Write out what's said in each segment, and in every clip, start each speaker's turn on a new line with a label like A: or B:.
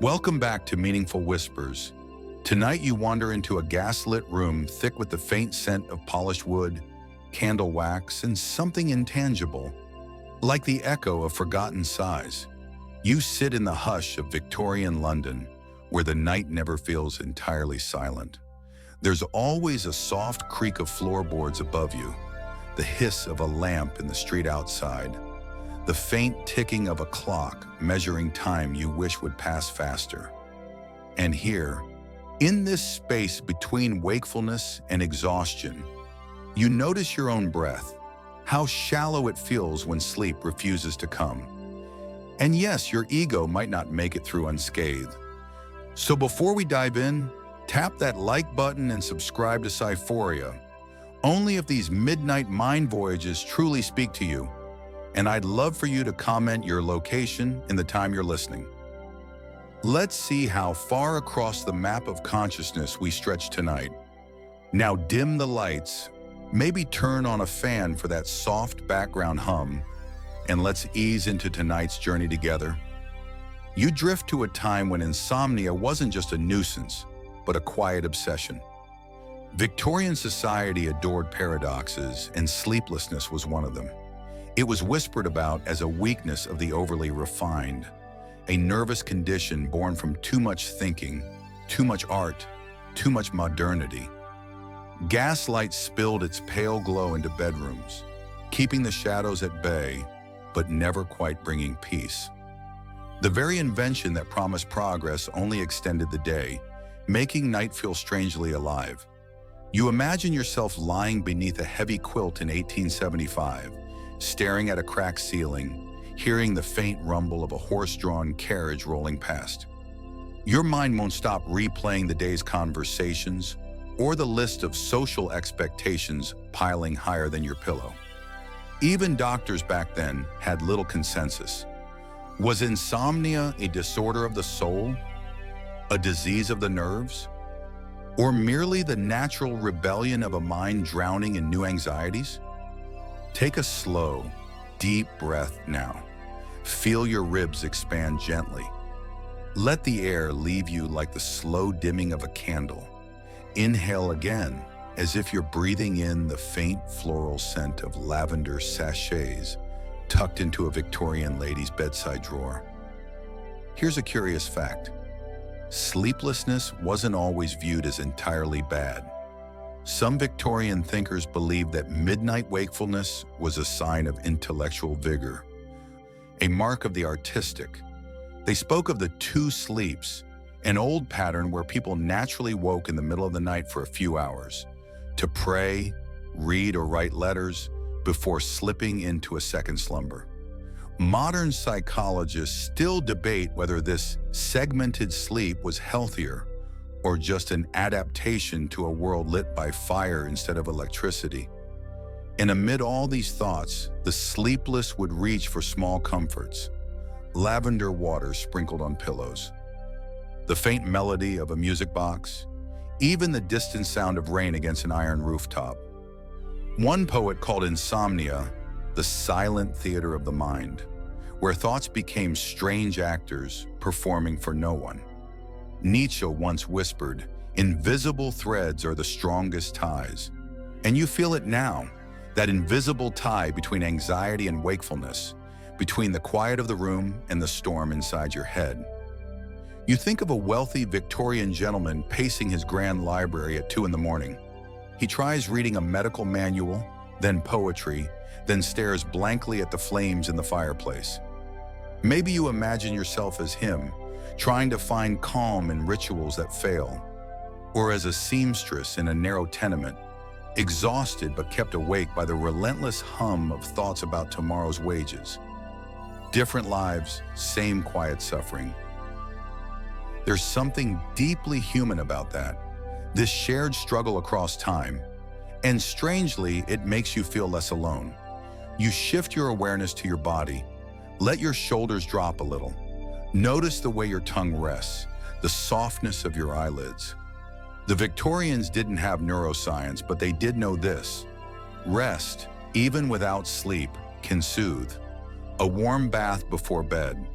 A: Welcome back to Meaningful Whispers. Tonight you wander into a gaslit room thick with the faint scent of polished wood, candle wax, and something intangible, like the echo of forgotten sighs. You sit in the hush of Victorian London, where the night never feels entirely silent. There's always a soft creak of floorboards above you, the hiss of a lamp in the street outside, the faint ticking of a clock measuring time you wish would pass faster. And here, in this space between wakefulness and exhaustion, you notice your own breath, how shallow it feels when sleep refuses to come. And yes, your ego might not make it through unscathed. So before we dive in, tap that like button and subscribe to Syphoria. Only if these midnight mind voyages truly speak to you. And I'd love for you to comment your location in the time you're listening. Let's see how far across the map of consciousness we stretch tonight. Now dim the lights, maybe turn on a fan for that soft background hum, and let's ease into tonight's journey together. You drift to a time when insomnia wasn't just a nuisance, but a quiet obsession. Victorian society adored paradoxes, and sleeplessness was one of them. It was whispered about as a weakness of the overly refined, a nervous condition born from too much thinking, too much art, too much modernity. Gaslight spilled its pale glow into bedrooms, keeping the shadows at bay, but never quite bringing peace. The very invention that promised progress only extended the day, making night feel strangely alive. You imagine yourself lying beneath a heavy quilt in 1875, staring at a cracked ceiling, hearing the faint rumble of a horse-drawn carriage rolling past. Your mind won't stop replaying the day's conversations or the list of social expectations piling higher than your pillow. Even doctors back then had little consensus. Was insomnia a disorder of the soul, a disease of the nerves, or merely the natural rebellion of a mind drowning in new anxieties? Take a slow, deep breath now. Feel your ribs expand gently. Let the air leave you like the slow dimming of a candle. Inhale again, as if you're breathing in the faint floral scent of lavender sachets tucked into a Victorian lady's bedside drawer. Here's a curious fact. Sleeplessness wasn't always viewed as entirely bad. Some Victorian thinkers believed that midnight wakefulness was a sign of intellectual vigor, a mark of the artistic. They spoke of the two sleeps, an old pattern where people naturally woke in the middle of the night for a few hours, to pray, read, or write letters before slipping into a second slumber. Modern psychologists still debate whether this segmented sleep was healthier or just an adaptation to a world lit by fire instead of electricity. And amid all these thoughts, the sleepless would reach for small comforts, lavender water sprinkled on pillows, the faint melody of a music box, even the distant sound of rain against an iron rooftop. One poet called insomnia the silent theater of the mind, where thoughts became strange actors performing for no one. Nietzsche once whispered, "Invisible threads are the strongest ties." And you feel it now, that invisible tie between anxiety and wakefulness, between the quiet of the room and the storm inside your head. You think of a wealthy Victorian gentleman pacing his grand library at 2 in the morning. He tries reading a medical manual, then poetry, then stares blankly at the flames in the fireplace. Maybe you imagine yourself as him, trying to find calm in rituals that fail, or as a seamstress in a narrow tenement, exhausted but kept awake by the relentless hum of thoughts about tomorrow's wages. Different lives, same quiet suffering. There's something deeply human about that, this shared struggle across time, and strangely, it makes you feel less alone. You shift your awareness to your body, let your shoulders drop a little. Notice the way your tongue rests, the softness of your eyelids. The Victorians didn't have neuroscience, but they did know this. Rest, even without sleep, can soothe. A warm bath before bed,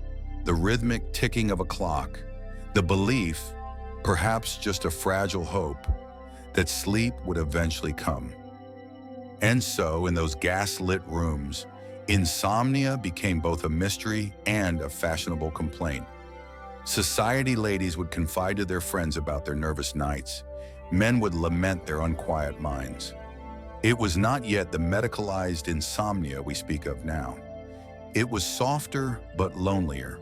A: the rhythmic ticking of a clock, The belief, perhaps just a fragile hope, that sleep would eventually come. And so, in those gas-lit rooms, insomnia became both a mystery and a fashionable complaint. Society ladies would confide to their friends about their nervous nights. Men would lament their unquiet minds. It was not yet the medicalized insomnia we speak of now. It was softer but lonelier.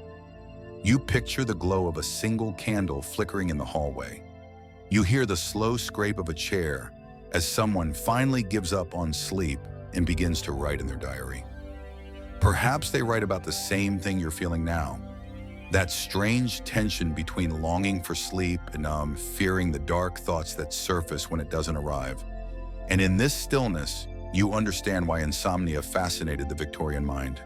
A: You picture the glow of a single candle flickering in the hallway. You hear the slow scrape of a chair as someone finally gives up on sleep and begins to write in their diary. Perhaps they write about the same thing you're feeling now. That strange tension between longing for sleep and fearing the dark thoughts that surface when it doesn't arrive. And in this stillness, you understand why insomnia fascinated the Victorian mind.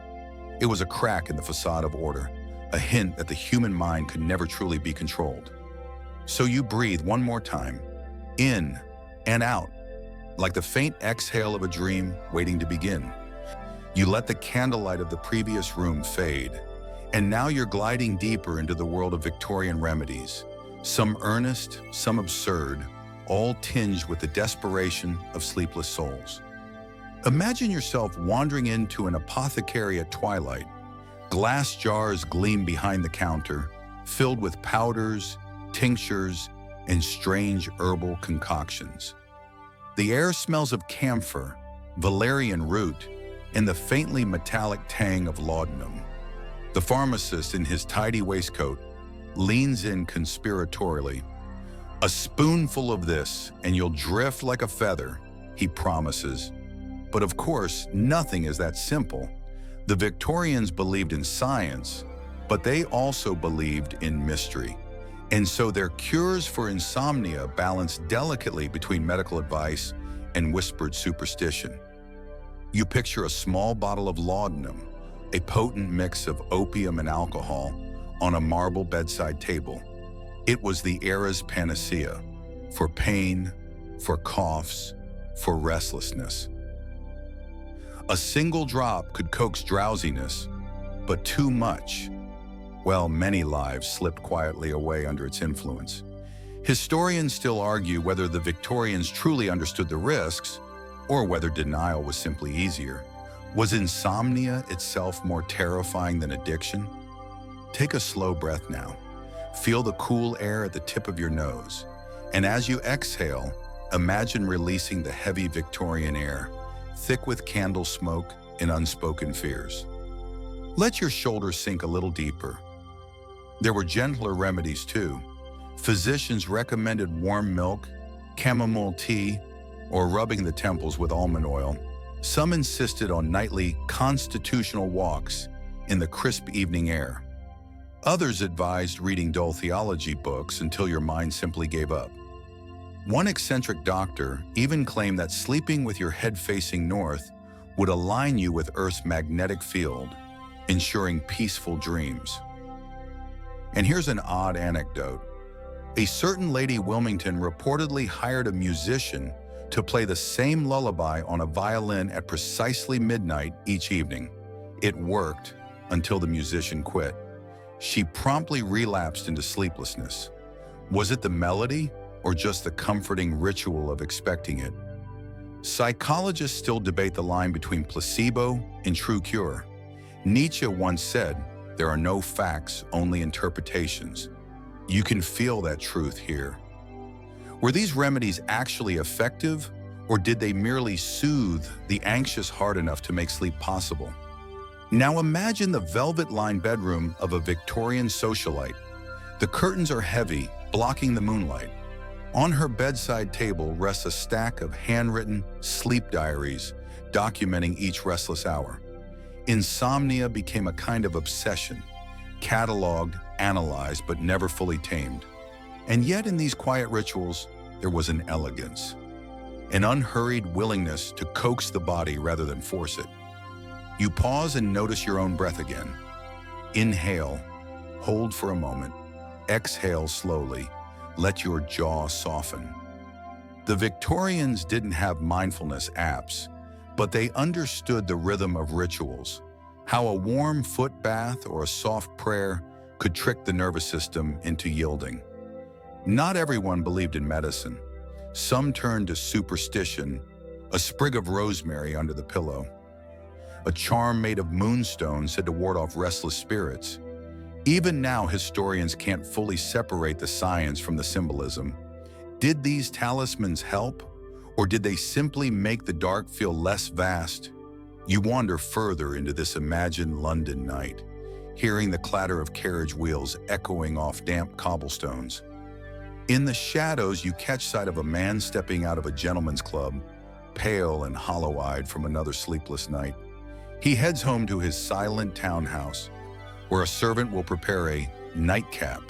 A: It was a crack in the facade of order, a hint that the human mind could never truly be controlled. So you breathe one more time, in and out, like the faint exhale of a dream waiting to begin. You let the candlelight of the previous room fade, and now you're gliding deeper into the world of Victorian remedies, some earnest, some absurd, all tinged with the desperation of sleepless souls. Imagine yourself wandering into an apothecary at twilight. Glass jars gleam behind the counter, filled with powders, tinctures, and strange herbal concoctions. The air smells of camphor, valerian root, and the faintly metallic tang of laudanum. The pharmacist in his tidy waistcoat leans in conspiratorially. "A spoonful of this, and you'll drift like a feather," he promises. But of course, nothing is that simple. The Victorians believed in science, but they also believed in mystery. And so their cures for insomnia balanced delicately between medical advice and whispered superstition. You picture a small bottle of laudanum, a potent mix of opium and alcohol, on a marble bedside table. It was the era's panacea for pain, for coughs, for restlessness. A single drop could coax drowsiness, but too much, well, many lives slipped quietly away under its influence. Historians still argue whether the Victorians truly understood the risks, or whether denial was simply easier. Was insomnia itself more terrifying than addiction? Take a slow breath now. Feel the cool air at the tip of your nose. And as you exhale, imagine releasing the heavy Victorian air, thick with candle smoke and unspoken fears. Let your shoulders sink a little deeper. There were gentler remedies too. Physicians recommended warm milk, chamomile tea, or rubbing the temples with almond oil. Some insisted on nightly constitutional walks in the crisp evening air. Others advised reading dull theology books until your mind simply gave up. One eccentric doctor even claimed that sleeping with your head facing north would align you with Earth's magnetic field, ensuring peaceful dreams. And here's an odd anecdote. A certain Lady Wilmington reportedly hired a musician to play the same lullaby on a violin at precisely midnight each evening. It worked until the musician quit. She promptly relapsed into sleeplessness. Was it the melody or just the comforting ritual of expecting it? Psychologists still debate the line between placebo and true cure. Nietzsche once said, "There are no facts, only interpretations." You can feel that truth here. Were these remedies actually effective, or did they merely soothe the anxious heart enough to make sleep possible? Now imagine the velvet-lined bedroom of a Victorian socialite. The curtains are heavy, blocking the moonlight. On her bedside table rests a stack of handwritten sleep diaries documenting each restless hour. Insomnia became a kind of obsession, cataloged, analyzed, but never fully tamed. And yet in these quiet rituals, there was an elegance, an unhurried willingness to coax the body rather than force it. You pause and notice your own breath again. Inhale, hold for a moment, exhale slowly, let your jaw soften. The Victorians didn't have mindfulness apps, but they understood the rhythm of rituals, how a warm foot bath or a soft prayer could trick the nervous system into yielding. Not everyone believed in medicine. Some turned to superstition, a sprig of rosemary under the pillow, a charm made of moonstone said to ward off restless spirits. Even now, historians can't fully separate the science from the symbolism. Did these talismans help, or did they simply make the dark feel less vast? You wander further into this imagined London night, hearing the clatter of carriage wheels echoing off damp cobblestones. In the shadows, you catch sight of a man stepping out of a gentleman's club, pale and hollow-eyed from another sleepless night. He heads home to his silent townhouse, where a servant will prepare a nightcap,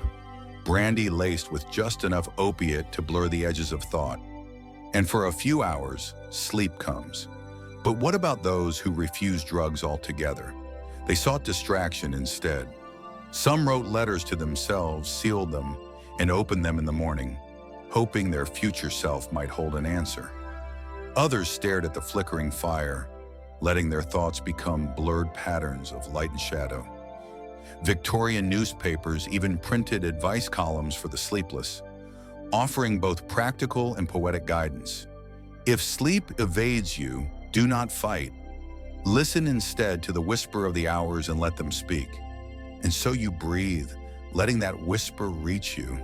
A: brandy laced with just enough opiate to blur the edges of thought. And for a few hours, sleep comes. But what about those who refused drugs altogether? They sought distraction instead. Some wrote letters to themselves, sealed them, and opened them in the morning, hoping their future self might hold an answer. Others stared at the flickering fire, letting their thoughts become blurred patterns of light and shadow. Victorian newspapers even printed advice columns for the sleepless, offering both practical and poetic guidance. If sleep evades you, do not fight. Listen instead to the whisper of the hours and let them speak. And so you breathe, letting that whisper reach you.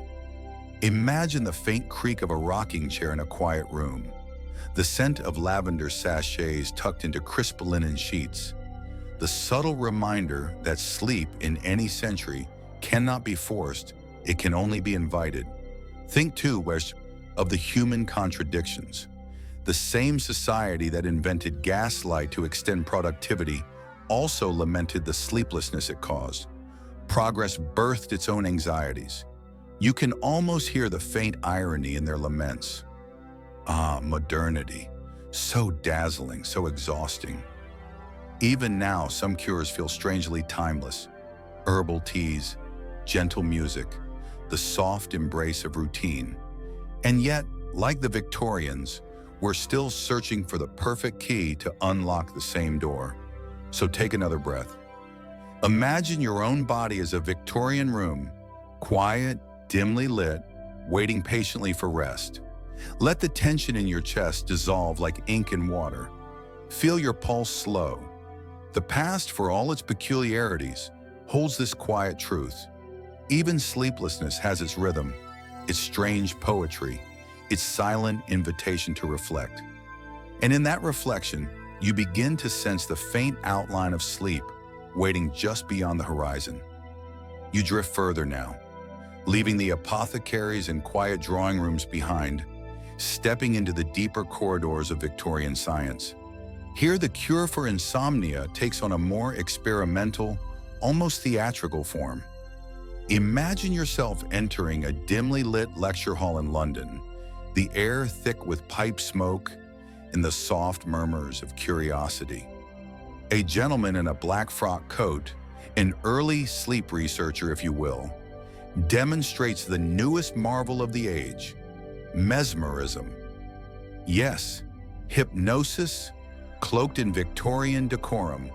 A: Imagine the faint creak of a rocking chair in a quiet room, the scent of lavender sachets tucked into crisp linen sheets, the subtle reminder that sleep in any century cannot be forced, it can only be invited. Think too, Wes, of the human contradictions. The same society that invented gaslight to extend productivity also lamented the sleeplessness it caused. Progress birthed its own anxieties. You can almost hear the faint irony in their laments. Ah, modernity, so dazzling, so exhausting. Even now, some cures feel strangely timeless. Herbal teas, gentle music, the soft embrace of routine. And yet, like the Victorians, we're still searching for the perfect key to unlock the same door. So take another breath. Imagine your own body as a Victorian room, quiet, dimly lit, waiting patiently for rest. Let the tension in your chest dissolve like ink in water. Feel your pulse slow. The past, for all its peculiarities, holds this quiet truth. Even sleeplessness has its rhythm, its strange poetry, its silent invitation to reflect. And in that reflection, you begin to sense the faint outline of sleep waiting just beyond the horizon. You drift further now, leaving the apothecaries and quiet drawing rooms behind, stepping into the deeper corridors of Victorian science. Here, the cure for insomnia takes on a more experimental, almost theatrical form. Imagine yourself entering a dimly lit lecture hall in London, the air thick with pipe smoke and the soft murmurs of curiosity. A gentleman in a black frock coat, an early sleep researcher if you will, demonstrates the newest marvel of the age, mesmerism. Yes, hypnosis cloaked in Victorian decorum.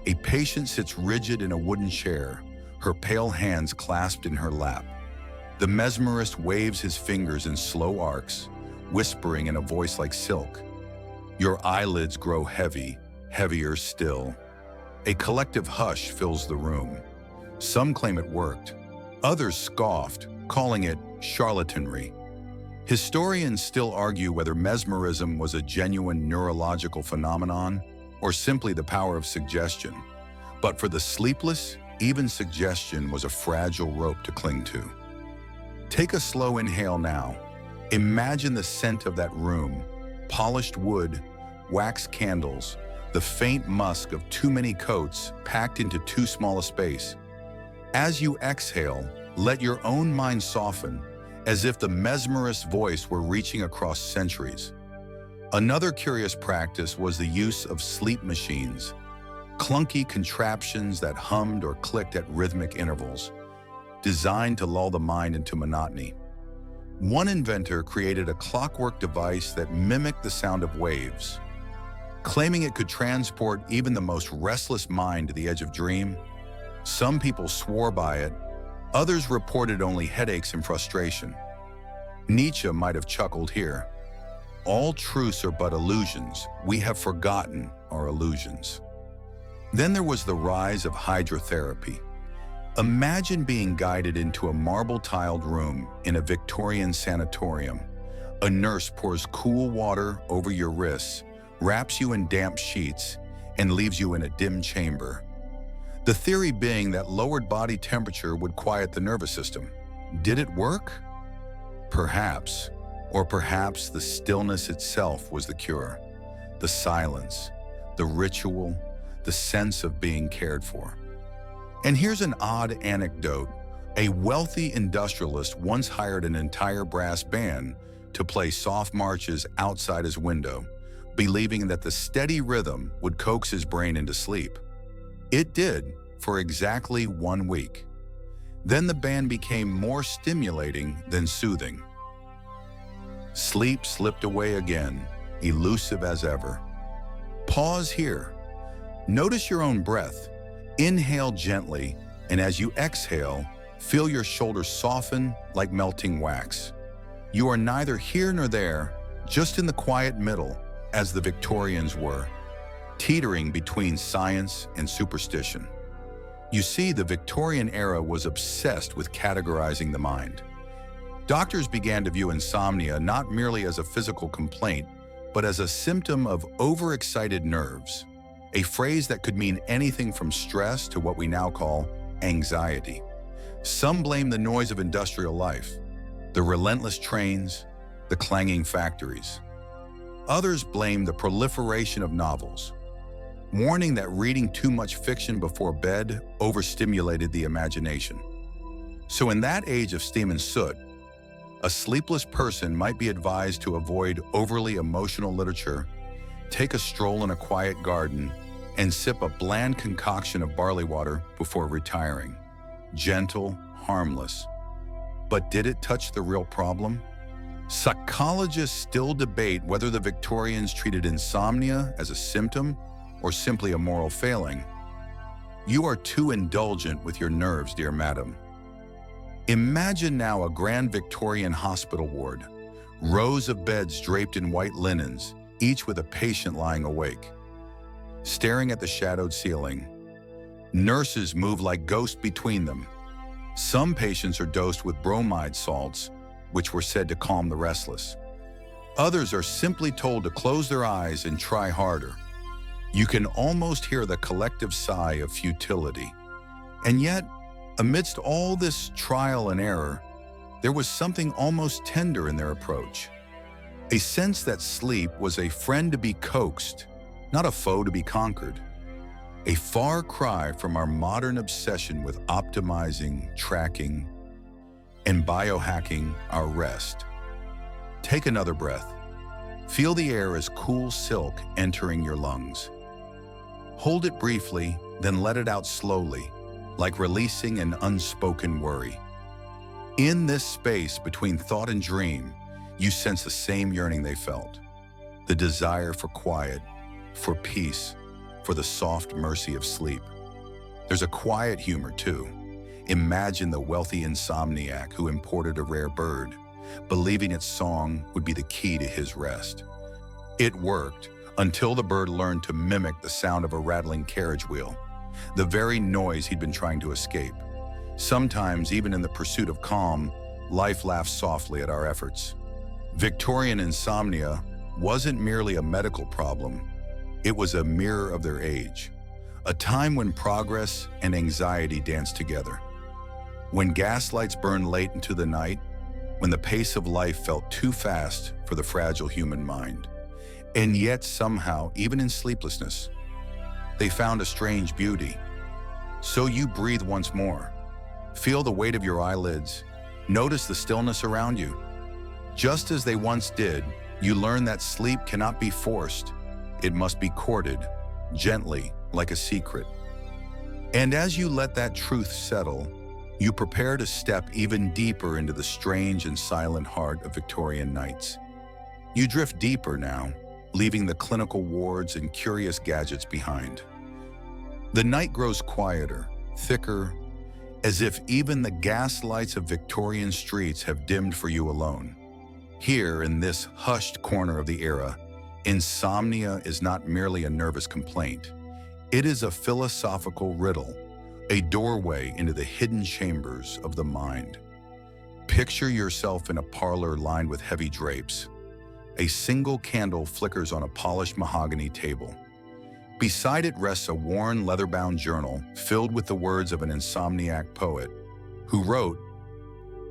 A: A patient sits rigid in a wooden chair, her pale hands clasped in her lap. The mesmerist waves his fingers in slow arcs, whispering in a voice like silk. Your eyelids grow heavy, heavier still. A collective hush fills the room. Some claim it worked. Others scoffed, calling it charlatanry. Historians still argue whether mesmerism was a genuine neurological phenomenon or simply the power of suggestion. But for the sleepless, even suggestion was a fragile rope to cling to. Take a slow inhale now. Imagine the scent of that room, polished wood, wax candles, the faint musk of too many coats packed into too small a space. As you exhale, let your own mind soften, as if the mesmerist's voice were reaching across centuries. Another curious practice was the use of sleep machines, clunky contraptions that hummed or clicked at rhythmic intervals, designed to lull the mind into monotony. One inventor created a clockwork device that mimicked the sound of waves, claiming it could transport even the most restless mind to the edge of dream. Some people swore by it, others reported only headaches and frustration. Nietzsche might have chuckled here. All truths are but illusions. We have forgotten our illusions. Then there was the rise of hydrotherapy. Imagine being guided into a marble-tiled room in a Victorian sanatorium. A nurse pours cool water over your wrists, wraps you in damp sheets, and leaves you in a dim chamber. The theory being that lowered body temperature would quiet the nervous system. Did it work? Perhaps. Or perhaps the stillness itself was the cure. The silence, the ritual, the sense of being cared for. And here's an odd anecdote. A wealthy industrialist once hired an entire brass band to play soft marches outside his window, believing that the steady rhythm would coax his brain into sleep. It did for exactly 1 week. Then the band became more stimulating than soothing. Sleep slipped away again, elusive as ever. Pause here. Notice your own breath. Inhale gently, and as you exhale, feel your shoulders soften like melting wax. You are neither here nor there, just in the quiet middle, as the Victorians were, teetering between science and superstition. You see, the Victorian era was obsessed with categorizing the mind. Doctors began to view insomnia not merely as a physical complaint, but as a symptom of overexcited nerves, a phrase that could mean anything from stress to what we now call anxiety. Some blame the noise of industrial life, the relentless trains, the clanging factories. Others blame the proliferation of novels, warning that reading too much fiction before bed overstimulated the imagination. So in that age of steam and soot, a sleepless person might be advised to avoid overly emotional literature, take a stroll in a quiet garden, and sip a bland concoction of barley water before retiring. Gentle, harmless. But did it touch the real problem? Psychologists still debate whether the Victorians treated insomnia as a symptom or simply a moral failing. You are too indulgent with your nerves, dear madam. Imagine now a grand Victorian hospital ward, rows of beds draped in white linens, each with a patient lying awake. Staring at the shadowed ceiling, nurses move like ghosts between them. Some patients are dosed with bromide salts, which were said to calm the restless. Others are simply told to close their eyes and try harder. You can almost hear the collective sigh of futility. And yet, amidst all this trial and error, there was something almost tender in their approach. A sense that sleep was a friend to be coaxed, not a foe to be conquered. A far cry from our modern obsession with optimizing, tracking, and biohacking our rest. Take another breath. Feel the air as cool silk entering your lungs. Hold it briefly, then let it out slowly, like releasing an unspoken worry. In this space between thought and dream, you sense the same yearning they felt. The desire for quiet, for peace, for the soft mercy of sleep. There's a quiet humor too. Imagine the wealthy insomniac who imported a rare bird, believing its song would be the key to his rest. It worked until the bird learned to mimic the sound of a rattling carriage wheel, the very noise he'd been trying to escape. Sometimes, even in the pursuit of calm, life laughs softly at our efforts. Victorian insomnia wasn't merely a medical problem, it was a mirror of their age, a time when progress and anxiety danced together. When gaslights burned late into the night, when the pace of life felt too fast for the fragile human mind. And yet somehow, even in sleeplessness, they found a strange beauty. So you breathe once more. Feel the weight of your eyelids. Notice the stillness around you. Just as they once did, you learn that sleep cannot be forced. It must be courted, gently, like a secret. And as you let that truth settle, you prepare to step even deeper into the strange and silent heart of Victorian nights. You drift deeper now, leaving the clinical wards and curious gadgets behind. The night grows quieter, thicker, as if even the gas lights of Victorian streets have dimmed for you alone. Here, in this hushed corner of the era, insomnia is not merely a nervous complaint. It is a philosophical riddle, a doorway into the hidden chambers of the mind. Picture yourself in a parlor lined with heavy drapes. A single candle flickers on a polished mahogany table. Beside it rests a worn, leather-bound journal filled with the words of an insomniac poet who wrote,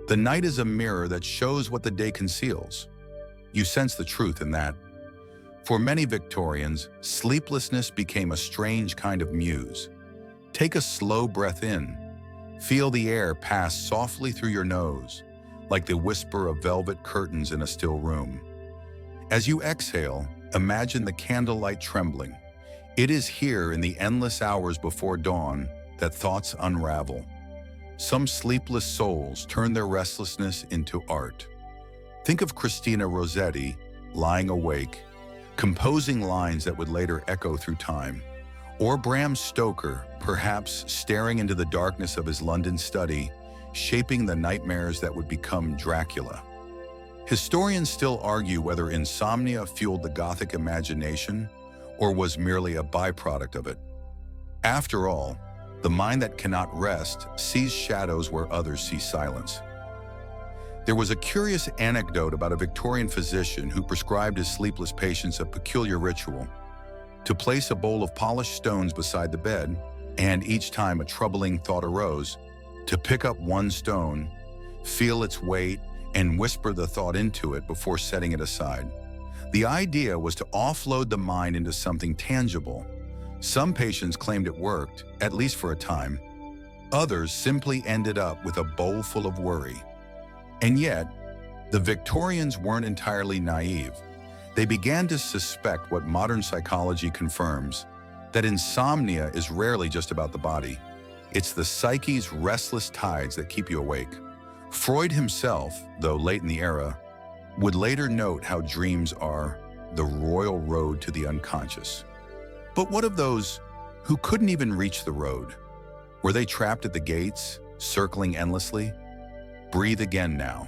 A: "The night is a mirror that shows what the day conceals." You sense the truth in that. For many Victorians, sleeplessness became a strange kind of muse. Take a slow breath in. Feel the air pass softly through your nose, like the whisper of velvet curtains in a still room. As you exhale, imagine the candlelight trembling. It is here in the endless hours before dawn that thoughts unravel. Some sleepless souls turn their restlessness into art. Think of Christina Rossetti lying awake, composing lines that would later echo through time. Or Bram Stoker, perhaps staring into the darkness of his London study, shaping the nightmares that would become Dracula. Historians still argue whether insomnia fueled the Gothic imagination or was merely a byproduct of it. After all, the mind that cannot rest sees shadows where others see silence. There was a curious anecdote about a Victorian physician who prescribed his sleepless patients a peculiar ritual: to place a bowl of polished stones beside the bed, and each time a troubling thought arose, to pick up one stone, feel its weight, and whisper the thought into it before setting it aside. The idea was to offload the mind into something tangible. Some patients claimed it worked, at least for a time. Others simply ended up with a bowl full of worry. And yet, the Victorians weren't entirely naive. They began to suspect what modern psychology confirms, that insomnia is rarely just about the body. It's the psyche's restless tides that keep you awake. Freud himself, though late in the era, would later note how dreams are the royal road to the unconscious. But what of those who couldn't even reach the road? Were they trapped at the gates, circling endlessly? Breathe again now.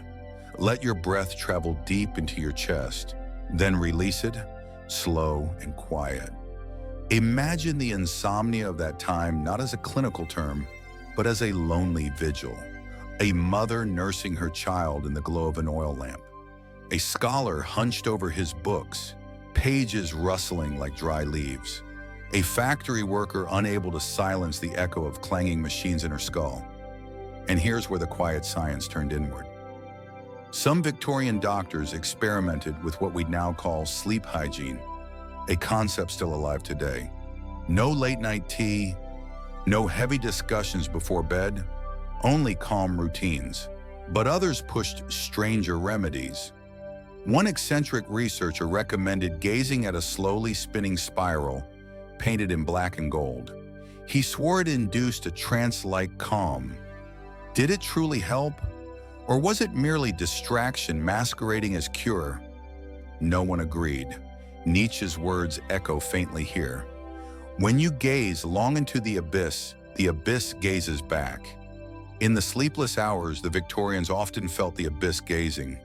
A: Let your breath travel deep into your chest, then release it, slow and quiet. Imagine the insomnia of that time not as a clinical term, but as a lonely vigil. A mother nursing her child in the glow of an oil lamp. A scholar hunched over his books, pages rustling like dry leaves. A factory worker unable to silence the echo of clanging machines in her skull. And here's where the quiet science turned inward. Some Victorian doctors experimented with what we now call sleep hygiene, a concept still alive today. No late-night tea, no heavy discussions before bed, only calm routines. But others pushed stranger remedies. One eccentric researcher recommended gazing at a slowly spinning spiral painted in black and gold. He swore it induced a trance-like calm. Did it truly help? Or was it merely distraction masquerading as cure? No one agreed. Nietzsche's words echo faintly here. When you gaze long into the abyss gazes back. In the sleepless hours, the Victorians often felt the abyss gazing.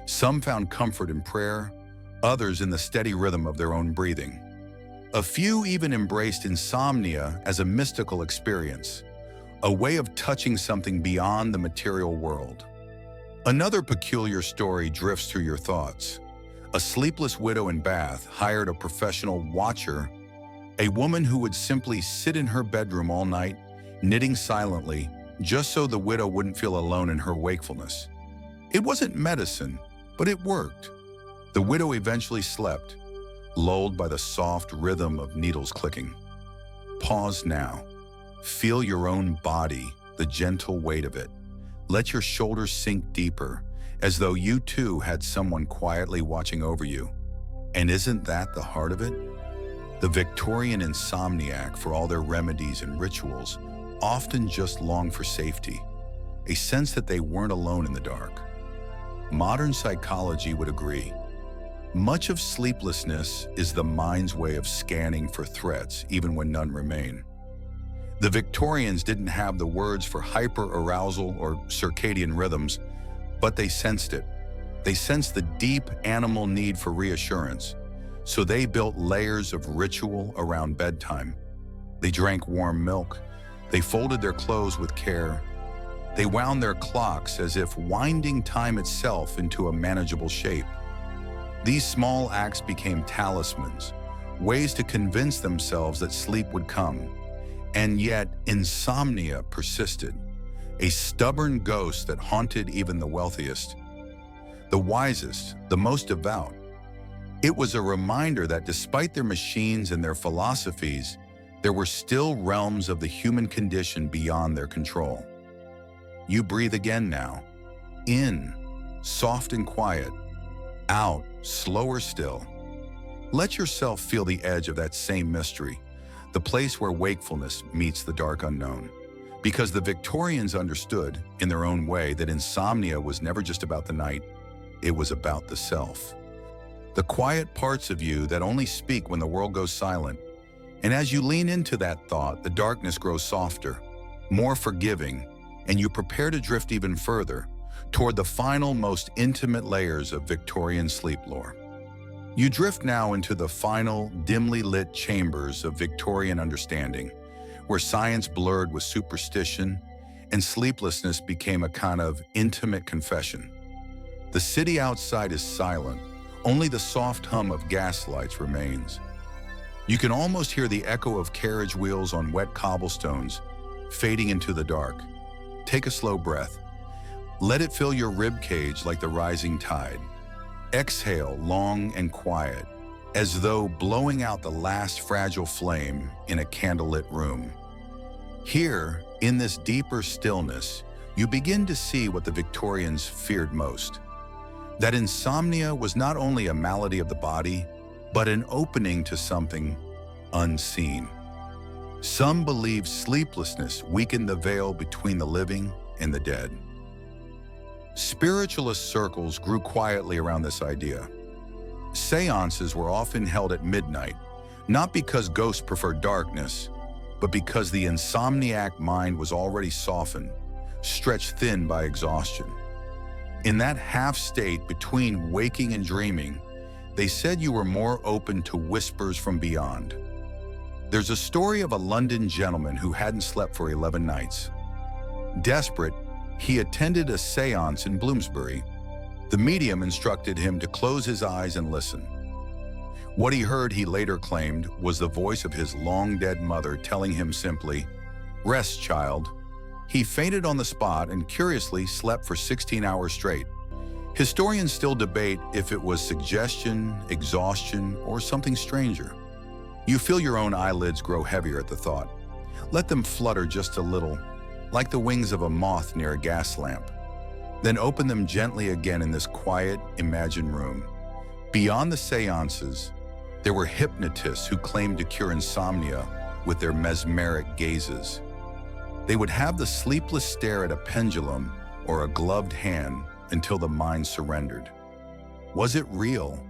A: Some found comfort in prayer, others in the steady rhythm of their own breathing. A few even embraced insomnia as a mystical experience, a way of touching something beyond the material world. Another peculiar story drifts through your thoughts. A sleepless widow in Bath hired a professional watcher, a woman who would simply sit in her bedroom all night, knitting silently, just so the widow wouldn't feel alone in her wakefulness. It wasn't medicine, but it worked. The widow eventually slept, lulled by the soft rhythm of needles clicking. Pause now. Feel your own body, the gentle weight of it. Let your shoulders sink deeper, as though you too had someone quietly watching over you. And isn't that the heart of it? The Victorian insomniac, for all their remedies and rituals, often just longed for safety, a sense that they weren't alone in the dark. Modern psychology would agree. Much of sleeplessness is the mind's way of scanning for threats, even when none remain. The Victorians didn't have the words for hyperarousal or circadian rhythms, but they sensed it. They sensed the deep animal need for reassurance, so they built layers of ritual around bedtime. They drank warm milk. They folded their clothes with care. They wound their clocks as if winding time itself into a manageable shape. These small acts became talismans, ways to convince themselves that sleep would come. And yet, insomnia persisted, a stubborn ghost that haunted even the wealthiest, the wisest, the most devout. It was a reminder that despite their machines and their philosophies, there were still realms of the human condition beyond their control. You breathe again now. In, soft and quiet. Out, slower still. Let yourself feel the edge of that same mystery, the place where wakefulness meets the dark unknown. Because the Victorians understood, in their own way, that insomnia was never just about the night, it was about the self. The quiet parts of you that only speak when the world goes silent. And as you lean into that thought, the darkness grows softer, more forgiving, and you prepare to drift even further toward the final, most intimate layers of Victorian sleep lore. You drift now into the final, dimly lit chambers of Victorian understanding, where science blurred with superstition and sleeplessness became a kind of intimate confession. The city outside is silent, only the soft hum of gaslights remains. You can almost hear the echo of carriage wheels on wet cobblestones, fading into the dark. Take a slow breath. Let it fill your rib cage like the rising tide. Exhale long and quiet, as though blowing out the last fragile flame in a candlelit room. Here, in this deeper stillness, you begin to see what the Victorians feared most. That insomnia was not only a malady of the body, but an opening to something unseen. Some believed sleeplessness weakened the veil between the living and the dead. Spiritualist circles grew quietly around this idea. Seances were often held at midnight, not because ghosts preferred darkness, but because the insomniac mind was already softened, stretched thin by exhaustion. In that half state between waking and dreaming, they said you were more open to whispers from beyond. There's a story of a London gentleman who hadn't slept for 11 nights. Desperate, he attended a seance in Bloomsbury. The medium instructed him to close his eyes and listen. What he heard, he later claimed, was the voice of his long-dead mother telling him simply, "Rest, child." He fainted on the spot and curiously slept for 16 hours straight. Historians still debate if it was suggestion, exhaustion, or something stranger. You feel your own eyelids grow heavier at the thought. Let them flutter just a little, like the wings of a moth near a gas lamp. Then open them gently again in this quiet, imagined room. Beyond the seances, there were hypnotists who claimed to cure insomnia with their mesmeric gazes. They would have the sleepless stare at a pendulum or a gloved hand until the mind surrendered. Was it real?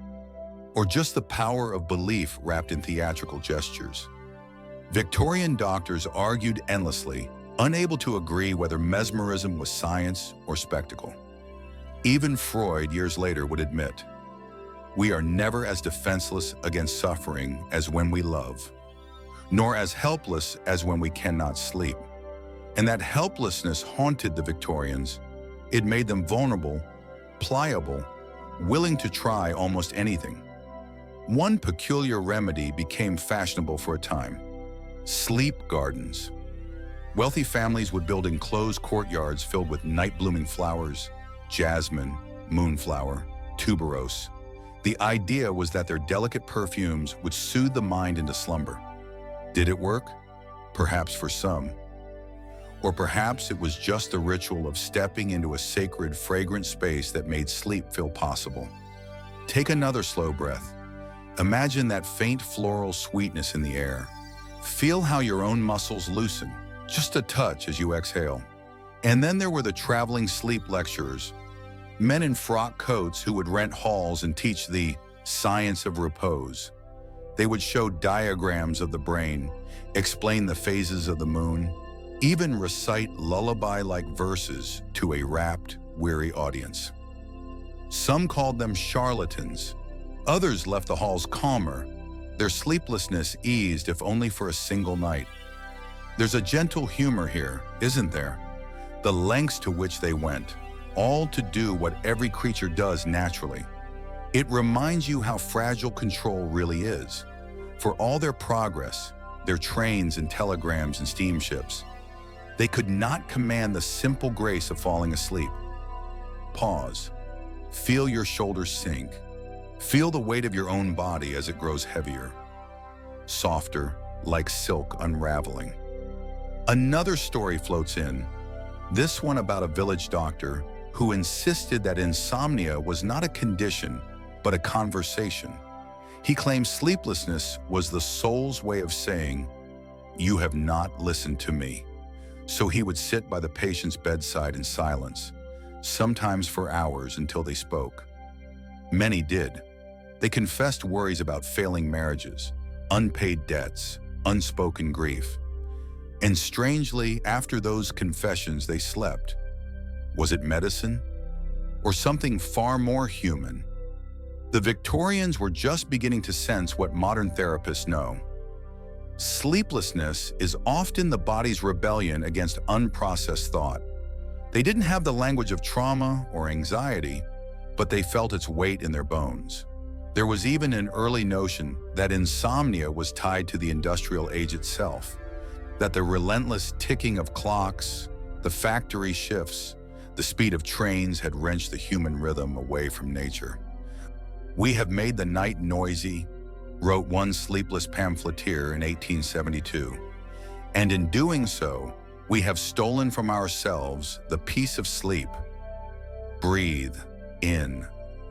A: Or just the power of belief wrapped in theatrical gestures? Victorian doctors argued endlessly, unable to agree whether mesmerism was science or spectacle. Even Freud, years later, would admit, "We are never as defenseless against suffering as when we love, nor as helpless as when we cannot sleep." And that helplessness haunted the Victorians. It made them vulnerable, pliable, willing to try almost anything. One peculiar remedy became fashionable for a time: sleep gardens. Wealthy families would build enclosed courtyards filled with night-blooming flowers, jasmine, moonflower, tuberose. The idea was that their delicate perfumes would soothe the mind into slumber. Did it work? Perhaps for some. Or perhaps it was just the ritual of stepping into a sacred, fragrant space that made sleep feel possible. Take another slow breath. Imagine that faint floral sweetness in the air. Feel how your own muscles loosen, just a touch as you exhale. And then there were the traveling sleep lecturers, men in frock coats who would rent halls and teach the science of repose. They would show diagrams of the brain, explain the phases of the moon, even recite lullaby-like verses to a rapt, weary audience. Some called them charlatans. Others left the halls calmer, their sleeplessness eased if only for a single night. There's a gentle humor here, isn't there? The lengths to which they went, all to do what every creature does naturally. It reminds you how fragile control really is. For all their progress, their trains and telegrams and steamships, they could not command the simple grace of falling asleep. Pause. Feel your shoulders sink. Feel the weight of your own body as it grows heavier, softer, like silk unraveling. Another story floats in, this one about a village doctor who insisted that insomnia was not a condition, but a conversation. He claimed sleeplessness was the soul's way of saying, "You have not listened to me." So he would sit by the patient's bedside in silence, sometimes for hours until they spoke. Many did. They confessed worries about failing marriages, unpaid debts, unspoken grief. And strangely, after those confessions, they slept. Was it medicine? Or something far more human? The Victorians were just beginning to sense what modern therapists know. Sleeplessness is often the body's rebellion against unprocessed thought. They didn't have the language of trauma or anxiety, but they felt its weight in their bones. There was even an early notion that insomnia was tied to the industrial age itself, that the relentless ticking of clocks, the factory shifts, the speed of trains had wrenched the human rhythm away from nature. "We have made the night noisy," wrote one sleepless pamphleteer in 1872. "And in doing so, we have stolen from ourselves the peace of sleep. Breathe in,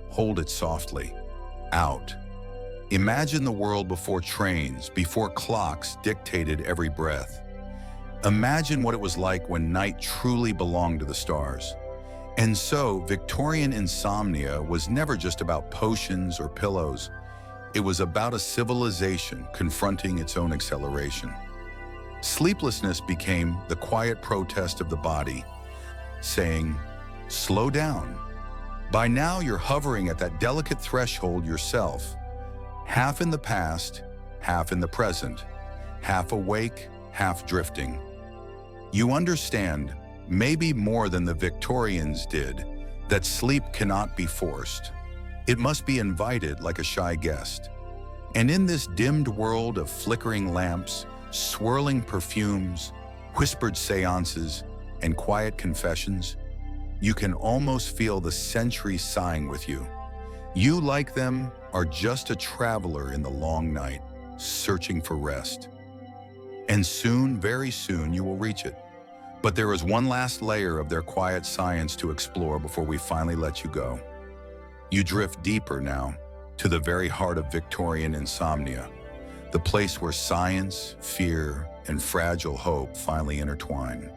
A: hold it softly, out. Imagine the world before trains, before clocks dictated every breath. Imagine what it was like when night truly belonged to the stars." And so, Victorian insomnia was never just about potions or pillows. It was about a civilization confronting its own acceleration. Sleeplessness became the quiet protest of the body, saying, "Slow down." By now, you're hovering at that delicate threshold yourself, half in the past, half in the present, half awake, half drifting. You understand, maybe more than the Victorians did, that sleep cannot be forced. It must be invited like a shy guest. And in this dimmed world of flickering lamps, swirling perfumes, whispered seances, and quiet confessions, you can almost feel the centuries sighing with you. You, like them, are just a traveler in the long night, searching for rest. And soon, very soon, you will reach it. But there is one last layer of their quiet science to explore before we finally let you go. You drift deeper now, to the very heart of Victorian insomnia, the place where science, fear, and fragile hope finally intertwine.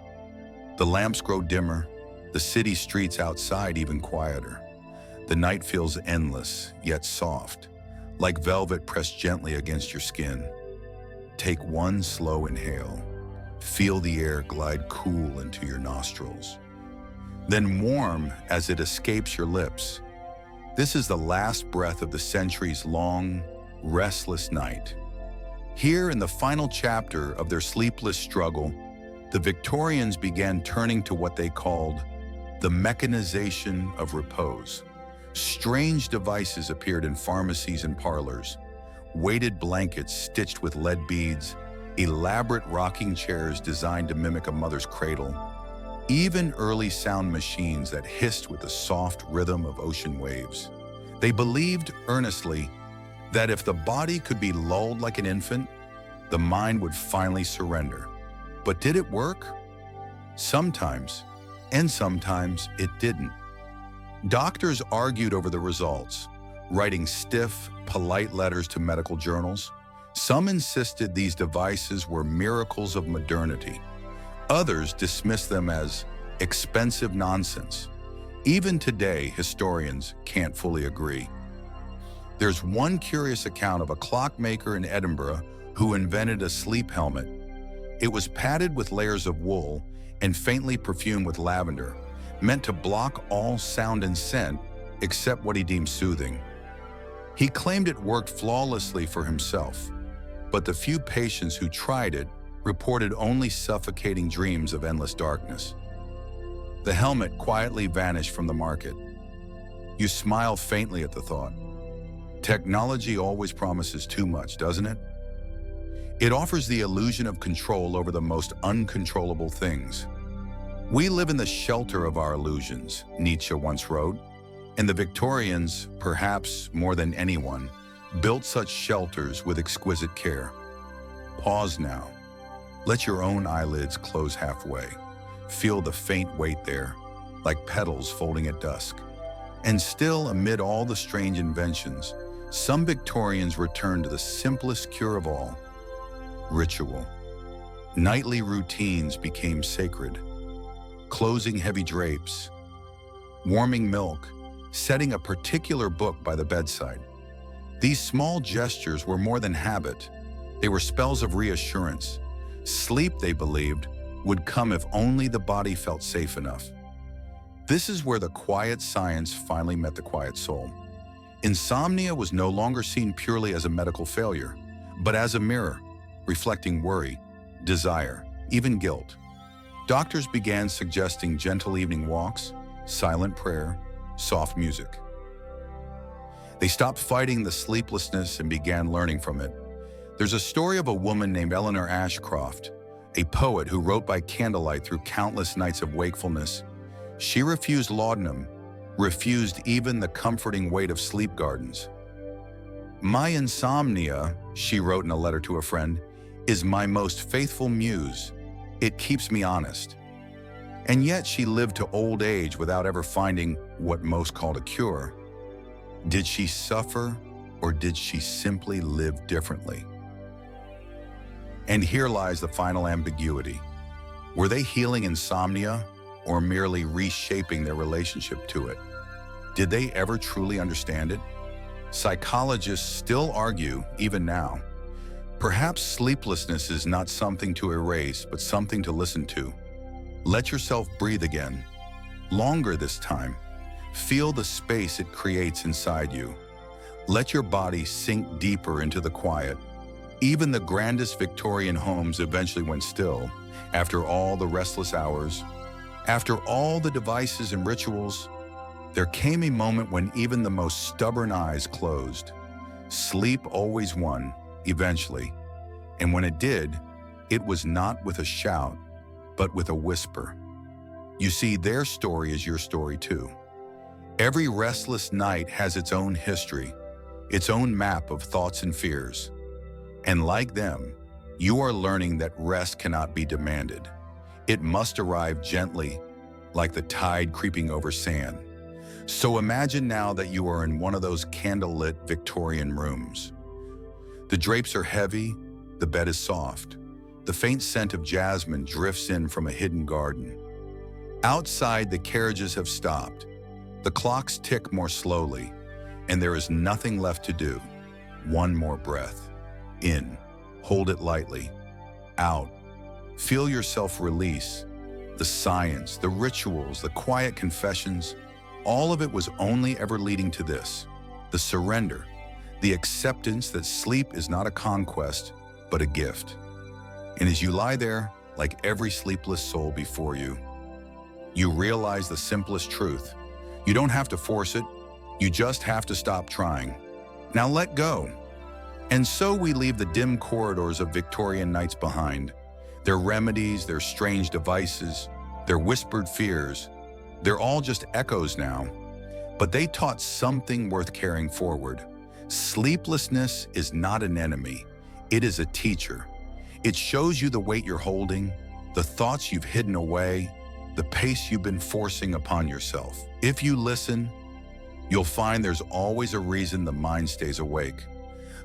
A: The lamps grow dimmer, the city streets outside even quieter. The night feels endless, yet soft, like velvet pressed gently against your skin. Take one slow inhale. Feel the air glide cool into your nostrils, then warm as it escapes your lips. This is the last breath of the centuries-long, restless night. Here in the final chapter of their sleepless struggle, the Victorians began turning to what they called the mechanization of repose. Strange devices appeared in pharmacies and parlors, weighted blankets stitched with lead beads, elaborate rocking chairs designed to mimic a mother's cradle, even early sound machines that hissed with the soft rhythm of ocean waves. They believed earnestly that if the body could be lulled like an infant, the mind would finally surrender. But did it work? Sometimes, and sometimes it didn't. Doctors argued over the results, writing stiff, polite letters to medical journals. Some insisted these devices were miracles of modernity. Others dismissed them as expensive nonsense. Even today, historians can't fully agree. There's one curious account of a clockmaker in Edinburgh who invented a sleep helmet. It was padded with layers of wool and faintly perfumed with lavender, meant to block all sound and scent except what he deemed soothing. He claimed it worked flawlessly for himself, but the few patients who tried it reported only suffocating dreams of endless darkness. The helmet quietly vanished from the market. You smile faintly at the thought. Technology always promises too much, doesn't it? It offers the illusion of control over the most uncontrollable things. We live in the shelter of our illusions, Nietzsche once wrote, and the Victorians, perhaps more than anyone, built such shelters with exquisite care. Pause now. Let your own eyelids close halfway. Feel the faint weight there, like petals folding at dusk. And still, amid all the strange inventions, some Victorians returned to the simplest cure of all: ritual. Nightly routines became sacred. Closing heavy drapes, warming milk, setting a particular book by the bedside. These small gestures were more than habit. They were spells of reassurance. Sleep, they believed, would come if only the body felt safe enough. This is where the quiet science finally met the quiet soul. Insomnia was no longer seen purely as a medical failure, but as a mirror, reflecting worry, desire, even guilt. Doctors began suggesting gentle evening walks, silent prayer, soft music. They stopped fighting the sleeplessness and began learning from it. There's a story of a woman named Eleanor Ashcroft, a poet who wrote by candlelight through countless nights of wakefulness. She refused laudanum, refused even the comforting weight of sleep gardens. "My insomnia," she wrote in a letter to a friend, "is my most faithful muse. It keeps me honest." And yet she lived to old age without ever finding what most called a cure. Did she suffer, or did she simply live differently? And here lies the final ambiguity. Were they healing insomnia, or merely reshaping their relationship to it? Did they ever truly understand it? Psychologists still argue, even now, perhaps sleeplessness is not something to erase, but something to listen to. Let yourself breathe again, longer this time. Feel the space it creates inside you. Let your body sink deeper into the quiet. Even the grandest Victorian homes eventually went still, after all the restless hours. After all the devices and rituals, there came a moment when even the most stubborn eyes closed. Sleep always won, eventually. And when it did, it was not with a shout, but with a whisper. You see, their story is your story too. Every restless night has its own history, its own map of thoughts and fears. And like them, you are learning that rest cannot be demanded. It must arrive gently, like the tide creeping over sand. So imagine now that you are in one of those candlelit Victorian rooms. The drapes are heavy, the bed is soft. The faint scent of jasmine drifts in from a hidden garden. Outside, the carriages have stopped. The clocks tick more slowly, and there is nothing left to do. One more breath. In. Hold it lightly. Out. Feel yourself release. The science, the rituals, the quiet confessions, all of it was only ever leading to this: the surrender, the acceptance that sleep is not a conquest, but a gift. And as you lie there, like every sleepless soul before you, you realize the simplest truth. You don't have to force it, you just have to stop trying. Now let go. And so we leave the dim corridors of Victorian nights behind. Their remedies, their strange devices, their whispered fears, they're all just echoes now. But they taught something worth carrying forward. Sleeplessness is not an enemy, it is a teacher. It shows you the weight you're holding, the thoughts you've hidden away, the pace you've been forcing upon yourself. If you listen, you'll find there's always a reason the mind stays awake.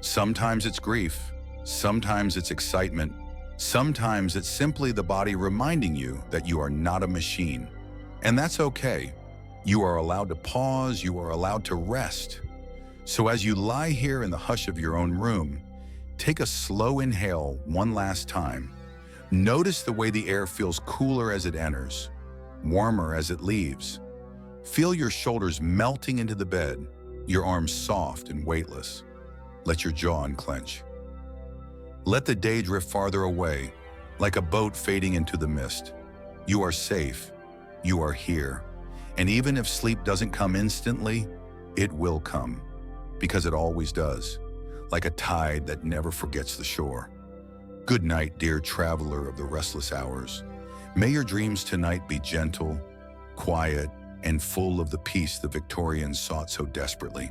A: Sometimes it's grief, sometimes it's excitement, sometimes it's simply the body reminding you that you are not a machine. And that's okay. You are allowed to pause, you are allowed to rest. So as you lie here in the hush of your own room, take a slow inhale one last time. Notice the way the air feels cooler as it enters, warmer as it leaves. Feel your shoulders melting into the bed, your arms soft and weightless. Let your jaw unclench. Let the day drift farther away, like a boat fading into the mist. You are safe. You are here. And even if sleep doesn't come instantly, it will come, because it always does, like a tide that never forgets the shore. Good night, dear traveler of the restless hours. May your dreams tonight be gentle, quiet, and full of the peace the Victorians sought so desperately.